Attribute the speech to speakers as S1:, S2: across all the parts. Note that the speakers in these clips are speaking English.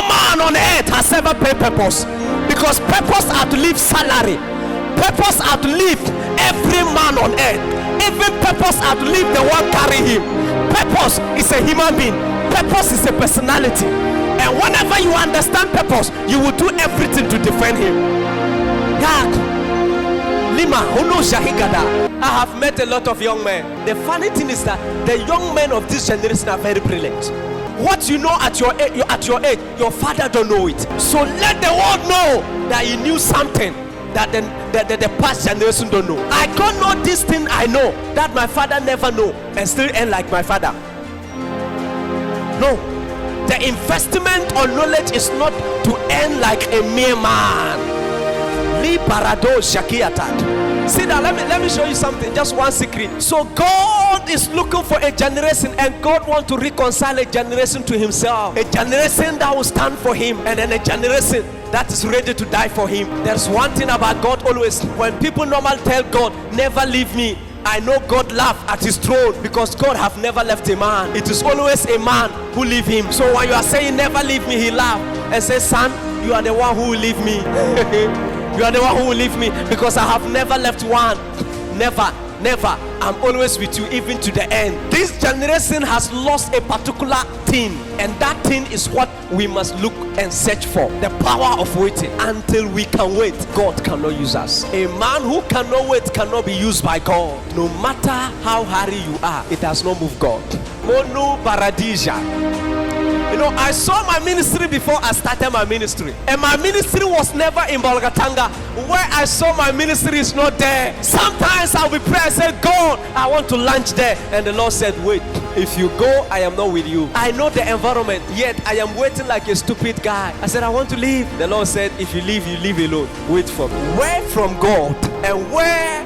S1: man on earth has ever paid purpose, because purpose outlives salary. Purpose outlives every man on earth. Even purpose outlives the one carrying him. Purpose is a human being. Purpose is a personality. And whenever you understand purpose, you will do everything to defend him. Lima, I have met a lot of young men. The funny thing is that the young men of this generation are very brilliant. What you know at your age, your father don't know it. So let the world know that you knew something that the past generation don't know. I don't know this thing I know that my father never know and still end like my father. No. The investment on knowledge is not to end like a mere man. See that, let me show you something, just one secret. So God is looking for a generation, and God wants to reconcile a generation to himself. A generation that will stand for him, and then a generation that is ready to die for him. There's one thing about God always. When people normally tell God, never leave me, I know God laugh at his throne, because God have never left a man. It is always a man who leave him. So when you are saying never leave me, he laugh and says, son, you are the one who will leave me. You are the one who will leave me, because I have never left one. Never. I'm always with you even to the end. This generation has lost a particular thing, and that thing is what we must look and search for. The power of waiting. Until we can wait, God cannot use us. A man who cannot wait cannot be used by God. No matter how hurry you are, it does not move God. Mono Paradisia. You know, I saw my ministry before I started my ministry, and my ministry was never in Bolgatanga. Where I saw my ministry is not there. Sometimes I'll be praying, I said, God, I want to launch there, and the Lord said, wait, if you go, I am not with you. I know the environment, yet I am waiting like a stupid guy. I said, I want to leave. The Lord said, if you leave, you leave alone. Wait for me. Where from God, and where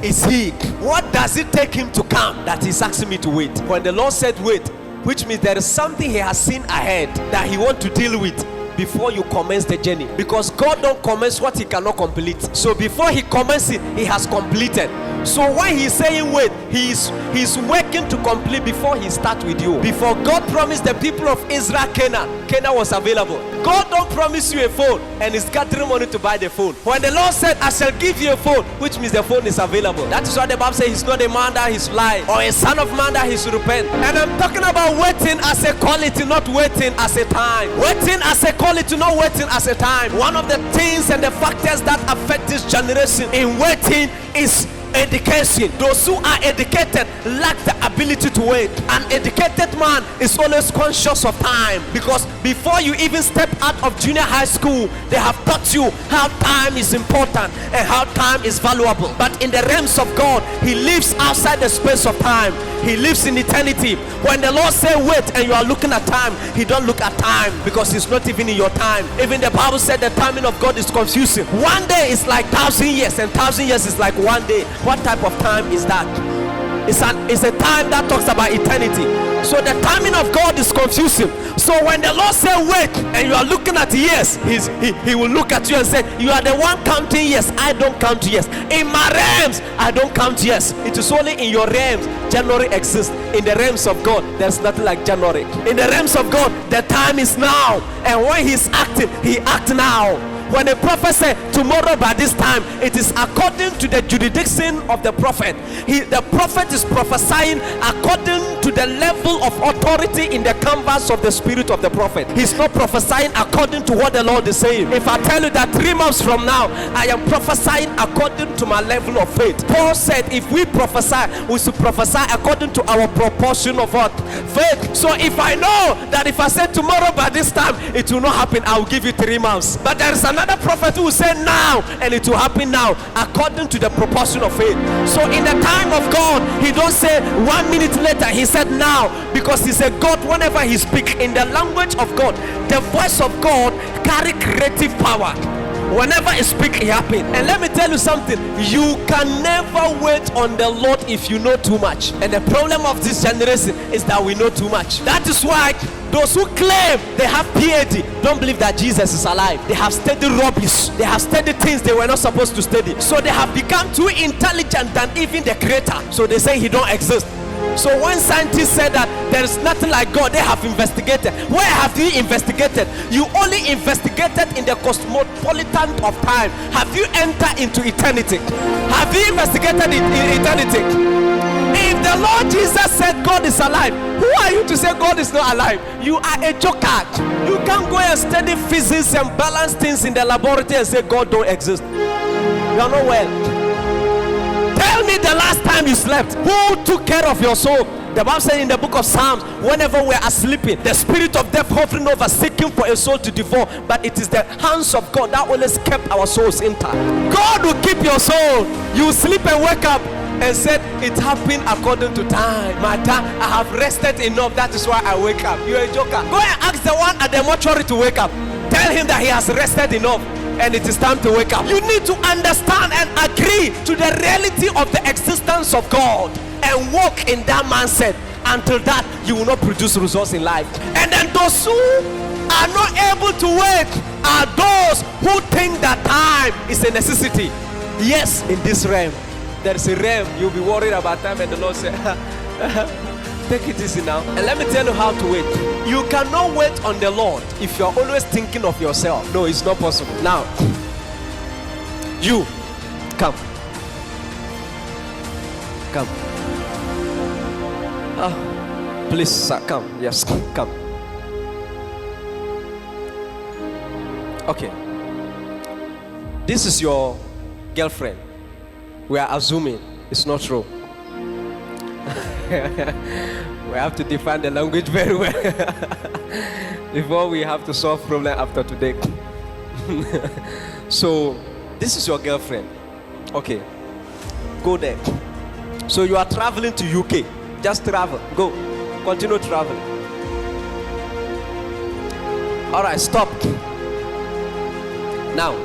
S1: is he? What does it take him to come that he's asking me to wait? When the Lord said wait, which means there is something he has seen ahead that he wants to deal with before you commence the journey. Because God don't commence what he cannot complete. So before he commences it, he has completed. So when he's saying wait, he's working to complete before he starts with you. Before God promised the people of Israel Canaan was available. God don't promise you a phone and is gathering money to buy the phone. When the Lord said, I shall give you a phone, which means the phone is available. That is what the Bible says. He's not a man that he's lying, or a son of man that he's repent. And I'm talking about waiting as a quality, not waiting as a time. Waiting as a quality, not waiting as a time. One of the things and the factors that affect this generation in waiting is education. Those who are educated lack the ability to wait. An educated man is always conscious of time, because before you even step out of junior high school, they have taught you how time is important and how time is valuable. But in the realms of God, he lives outside the space of time. He lives in eternity. When the Lord says wait and you are looking at time, he don't look at time, because it's not even in your time. Even the Bible said the timing of God is confusing. One day is like 1,000 years, and 1,000 years is like one day. What type of time is that? It's a time that talks about eternity. So the timing of God is confusing. So when the Lord says wait and you are looking at years, he will look at you and say, you are the one counting years. I don't count years. In my realms, I don't count years. It is only in your realms January exists. In the realms of God, there's nothing like January. In the realms of God, the time is now. And when he's acting, he acts now. When the prophet said tomorrow by this time, it is according to the jurisdiction of the prophet. The prophet is prophesying according to the level of authority in the canvas of the spirit of the prophet. He's not prophesying according to what the Lord is saying. If I tell you that 3 months from now, I am prophesying according to my level of faith. Paul said if we prophesy, we should prophesy according to our proportion of what? Faith. So if I know that if I say tomorrow by this time, it will not happen, I will give you 3 months. But there is another prophet who will say now, and it will happen now, according to the proportion of faith. So in the time of God, he don't say 1 minute later, he said now, because he said God, whenever he speaks in the language of God, the voice of God carry creative power. Whenever he speaks, it happens. And let me tell you something, you can never wait on the Lord if you know too much. And the problem of this generation is that we know too much. That is why those who claim they have PhD don't believe that Jesus is alive. They have studied rubbish. They have studied things they were not supposed to study. So they have become too intelligent than even the creator. So they say he don't exist. So when scientists said that there is nothing like God, they have investigated. Where have you investigated? You only investigated in the cosmopolitan of time. Have you entered into eternity? Have you investigated in eternity? If the Lord Jesus said God is alive, who are you to say God is not alive? You are a joker. You can't go and study physics and balance things in the laboratory and say God don't exist. You are not well. Tell me the last time you slept. Who took care of your soul? The Bible says in the book of Psalms, whenever we are sleeping, the spirit of death hovering over, seeking for a soul to devour. But it is the hands of God that always kept our souls intact. God will keep your soul. You sleep and wake up and said, it happened according to time. My time, I have rested enough. That is why I wake up. You're a joker. Go and ask the one at the mortuary to wake up. Tell him that he has rested enough and it is time to wake up. You need to understand and agree to the reality of the existence of God and walk in that mindset. Until that, you will not produce results in life. And then those who are not able to wait are those who think that time is a necessity. Yes, in this realm, there is a realm you'll be worried about time, and the Lord said, take it easy now. And let me tell you how to wait. You cannot wait on the Lord if you are always thinking of yourself. No, it's not possible. Now, you come. Come. Please, sir, come. Yes, come. Okay. This is your girlfriend. We are assuming it's not true. We have to define the language very well before we have to solve problem after today. So this is your girlfriend. Okay, go there. So you are traveling to UK. Just travel. Go. Continue traveling. All right, stop. Now,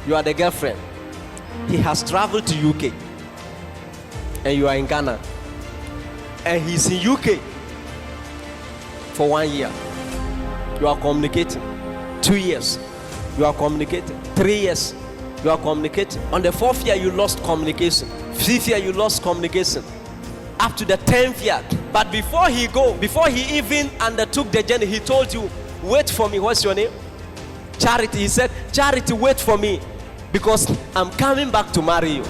S1: you are the girlfriend. He has traveled to UK. And you are in Ghana. And he's in UK for 1 year. You are communicating. 2 years. You are communicating. 3 years. You are communicating. On the 4th year, you lost communication. 5th year, you lost communication. Up to the 10th year. But before he even undertook the journey, he told you, wait for me. What's your name? Charity. He said, Charity, wait for me, because I'm coming back to marry you.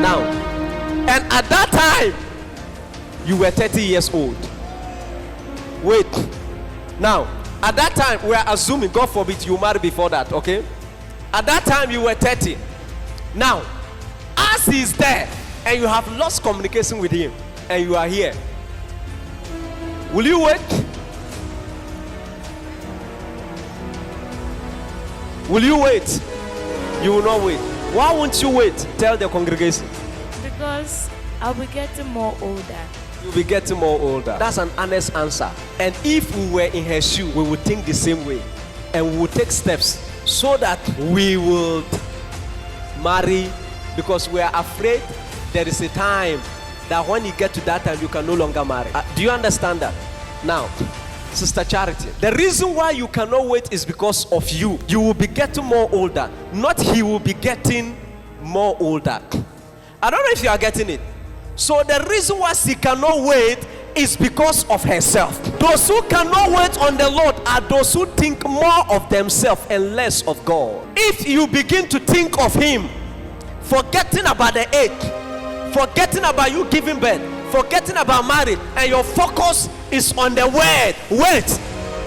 S1: Now, and at that time, you were 30 years old. Wait. Now, at that time, we are assuming, God forbid, you marry before that, okay? At that time, you were 30. Now, as he is there, and you have lost communication with him, and you are here, will you wait? Will you wait? You will not wait. Why won't you wait? Tell the congregation.
S2: Because I'll be getting more older.
S1: You'll be getting more older. That's an honest answer. And if we were in her shoe, we would think the same way. And we would take steps so that we would marry, because we are afraid there is a time that when you get to that time, you can no longer marry. Do you understand that? Now, Sister Charity, the reason why you cannot wait is because of you. You will be getting more older. Not he will be getting more older. I don't know if you are getting it. So the reason why she cannot wait is because of herself. Those who cannot wait on the Lord are those who think more of themselves and less of God. If you begin to think of him, forgetting about the age, forgetting about you giving birth, forgetting about marriage, and your focus is on the word, wait,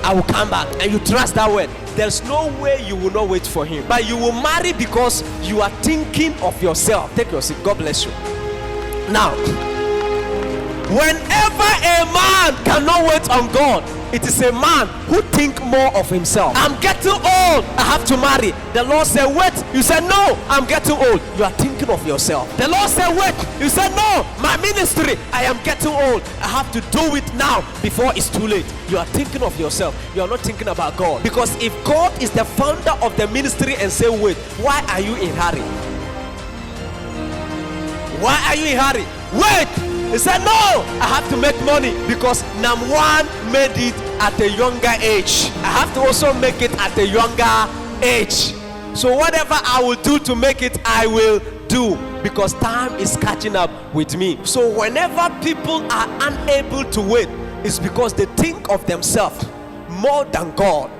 S1: I will come back, and you trust that word, there's no way you will not wait for him. But you will marry because you are thinking of yourself. Take your seat. God bless you. Now, whenever a man cannot wait on God, it is a man who think more of himself. I'm getting old, I have to marry. The Lord said, wait. You said, no, I'm getting old. You are thinking of yourself. The Lord said, wait. You said, no, my ministry, I am getting old. I have to do it now before it's too late. You are thinking of yourself. You are not thinking about God. Because if God is the founder of the ministry and say, wait, why are you in hurry? Why are you in hurry? Wait. He said, no, I have to make money because number one made it at a younger age. I have to also make it at a younger age. So whatever I will do to make it, I will do. because time is catching up with me. So whenever people are unable to wait, it's because they think of themselves more than God.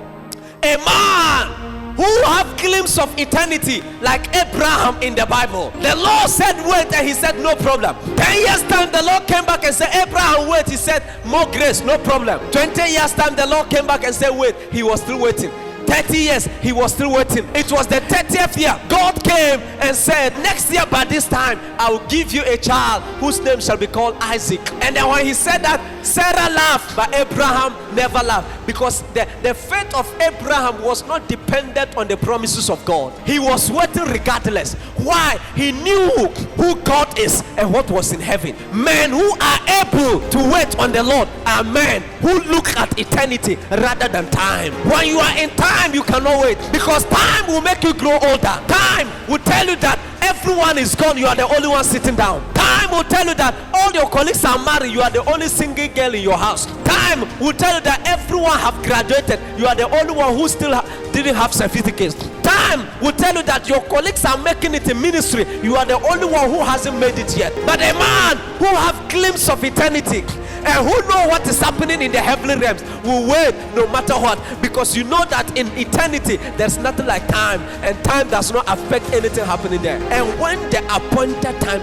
S1: A man who have glimpse of eternity like Abraham in the Bible, the Lord said wait, and he said no problem. 10 years time the Lord came back and said, Abraham wait, he said more grace, no problem. 20 years time the Lord came back and said wait, he was still waiting. 30 years he was still waiting. It was the 30th year God came and said, next year by this time I will give you a child whose name shall be called Isaac. And then when he said that, Sarah laughed, but Abraham never laughed, because the faith of Abraham was not dependent on the promises of God. He was waiting regardless. Why? He knew who God is and what was in heaven. Men who are able to wait on the Lord are men who look at eternity rather than time. When you are in time, you cannot wait, because time will make you grow older. Time will tell you that everyone is gone, you are the only one sitting down. Time will tell you that all your colleagues are married, you are the only single girl in your house. Time will tell you that everyone have graduated, you are the only one who still didn't have certificates. Time will tell you that your colleagues are making it in ministry, you are the only one who hasn't made it yet. But a man who have glimpse of eternity and who know what is happening in the heavenly realms will wait no matter what, because you know that in eternity there's nothing like time, and time does not affect anything happening there. And when the appointed time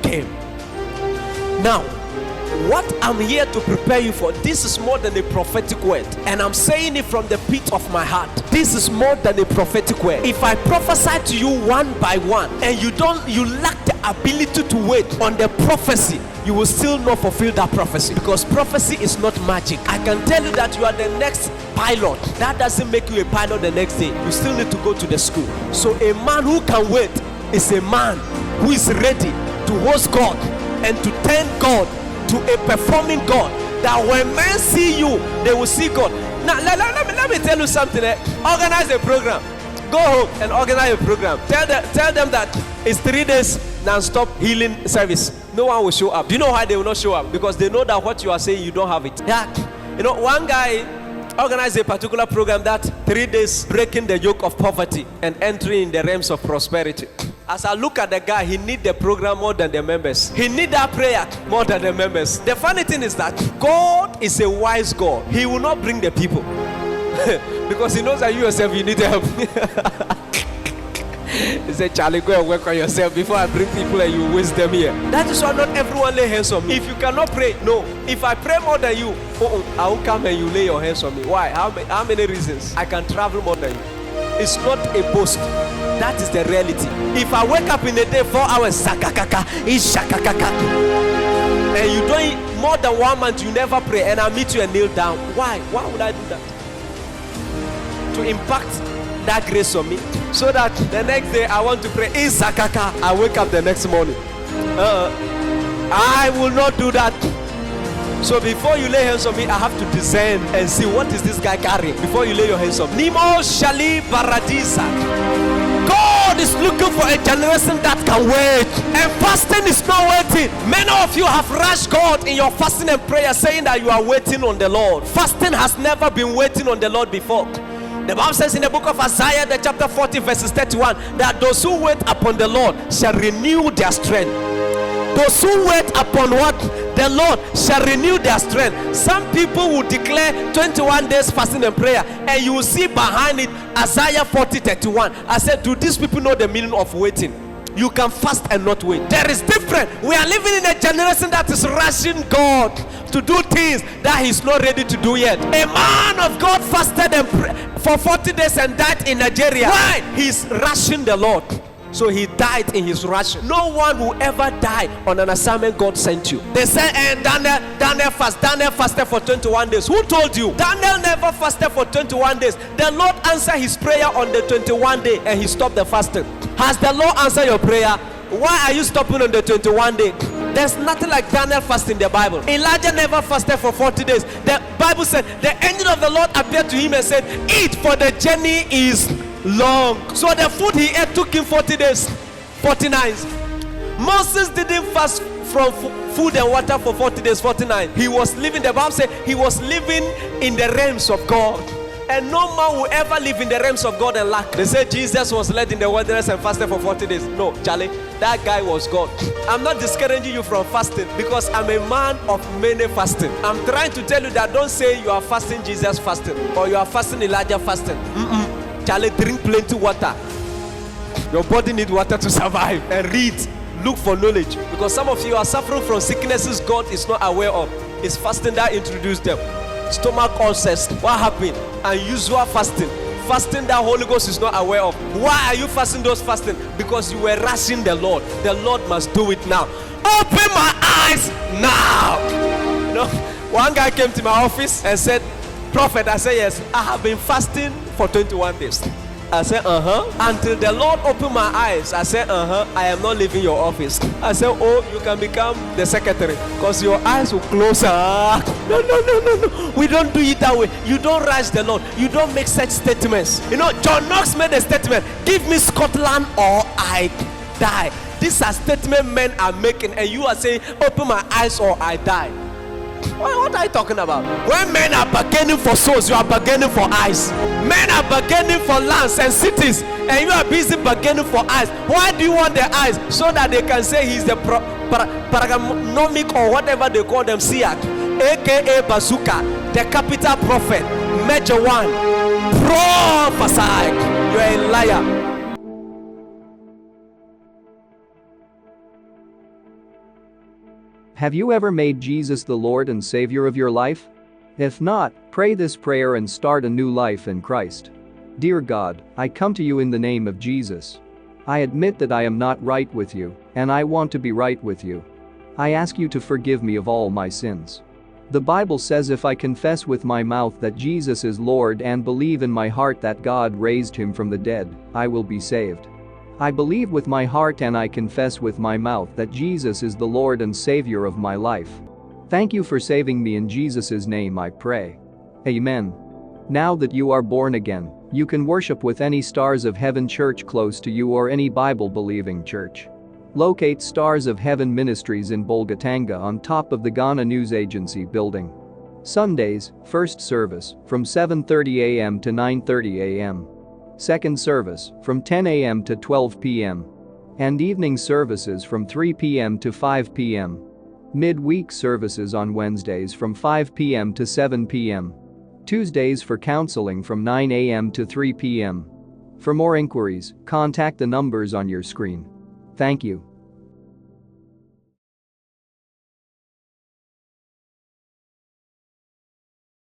S1: came, now what I'm here to prepare you for, this is more than a prophetic word, and I'm saying it from the pit of my heart. This is more than a prophetic word. If I prophesy to you one by one and you lack the ability to wait on the prophecy, you will still not fulfill that prophecy, because prophecy is not magic. I can tell you that you are the next pilot. That doesn't make you a pilot the next day. You still need to go to the school. So a man who can wait is a man who is ready to host God and to turn God to a performing God, that when men see you, they will see God. Now let me tell you something. Organize a program. Go home and organize a program. Tell them that it's 3 days non-stop healing service. No one will show up. Do you know why they will not show up? Because they know that what you are saying, you don't have it. Yeah. You know, one guy organized a particular program that 3 days breaking the yoke of poverty and entering in the realms of prosperity. As I look at the guy, he need the program more than the members. He need that prayer more than the members. The funny thing is that God is a wise God. He will not bring the people because he knows that you yourself, you need help. He said, Charlie, go and work on yourself before I bring people and you waste them here. That is why not everyone lay hands on me. If you cannot pray, no. If I pray more than you, I will come and you lay your hands on me. Why? How many reasons? I can travel more than you. It's not a boast. That is the reality. If I wake up in a day 4 hours, sakakaka, ishakakaka, and you don't more than 1 month, you never pray, and I meet you and kneel down. Why? Why would I do that? To impact that grace on me, so that the next day I want to pray, ishakaka, I wake up the next morning. I will not do that. So before you lay hands on me, I have to discern and see what is this guy carrying before you lay your hands on me. Nimo Shali Paradisa. God is looking for a generation that can wait, and fasting is not waiting. Many of you have rushed God in your fasting and prayer, saying that you are waiting on the Lord. Fasting has never been waiting on the Lord before. The Bible says in the book of Isaiah, the chapter 40, verses 31, that those who wait upon the Lord shall renew their strength. Those who wait upon what? The Lord shall renew their strength. Some people will declare 21 days fasting and prayer, and you will see behind it Isaiah 40:31. I said, do these people know the meaning of waiting? You can fast and not wait. There is different. We are living in a generation that is rushing God to do things that he's not ready to do yet. A man of God fasted and for 40 days and died in Nigeria. Why? He's rushing the Lord. So he died in his rushing. No one will ever die on an assignment God sent you. They said, and Daniel fasted for 21 days. Who told you? Daniel never fasted for 21 days. The Lord answered his prayer on the 21 day and he stopped the fasting. Has the Lord answered your prayer? Why are you stopping on the 21 day? There's nothing like Daniel fasting in the Bible. Elijah never fasted for 40 days. The Bible said the angel of the Lord appeared to him and said, eat, for the journey is long. So the food he ate took him 40 days, 49. Moses didn't fast from food and water for 40 days, 49. He was living, the Bible said he was living in the realms of God. And no man will ever live in the realms of God and lack. They say Jesus was led in the wilderness and fasted for 40 days. No, Charlie, that guy was God. I'm not discouraging you from fasting because I'm a man of many fasting. I'm trying to tell you that don't say you are fasting Jesus fasting or you are fasting Elijah fasting. Charlie, drink plenty water. Your body needs water to survive. And read. Look for knowledge. Because some of you are suffering from sicknesses God is not aware of. It's fasting that introduced them. Stomach ulcers. What happened? Unusual fasting. Fasting that Holy Ghost is not aware of. Why are you fasting those fasting? Because you were rushing the Lord. The Lord must do it now. Open my eyes now. You know, one guy came to my office and said, Prophet, I said, yes, I have been fasting for 21 days. I said, until the Lord opened my eyes. I said, I am not leaving your office. I said, oh, you can become the secretary because your eyes will close. No. We don't do it that way. You don't rush the Lord. You don't make such statements. You know, John Knox made a statement, give me Scotland or I die. These are statements men are making, and you are saying, open my eyes or I die. What are you talking about? When men are bargaining for souls, you are bargaining for eyes. Men are bargaining for lands and cities, and you are busy bargaining for eyes. Why do you want the eyes? So that they can say he's the paragonomic or whatever they call them, Siak, aka Bazooka, the capital prophet, Major One, prophesy. You are a liar.
S3: Have you ever made Jesus the Lord and Savior of your life? If not, pray this prayer and start a new life in Christ. Dear God, I come to you in the name of Jesus. I admit that I am not right with you, and I want to be right with you. I ask you to forgive me of all my sins. The Bible says if I confess with my mouth that Jesus is Lord and believe in my heart that God raised him from the dead, I will be saved. I believe with my heart and I confess with my mouth that Jesus is the Lord and Savior of my life. Thank you for saving me, in Jesus' name I pray. Amen. Now that you are born again, you can worship with any Stars of Heaven church close to you or any Bible-believing church. Locate Stars of Heaven Ministries in Bolgatanga on top of the Ghana News Agency building. Sundays, first service, from 7:30 a.m. to 9:30 a.m. Second service, from 10 a.m. to 12 p.m. And evening services from 3 p.m. to 5 p.m. Midweek services on Wednesdays from 5 p.m. to 7 p.m. Tuesdays for counseling from 9 a.m. to 3 p.m. For more inquiries, contact the numbers on your screen. Thank you.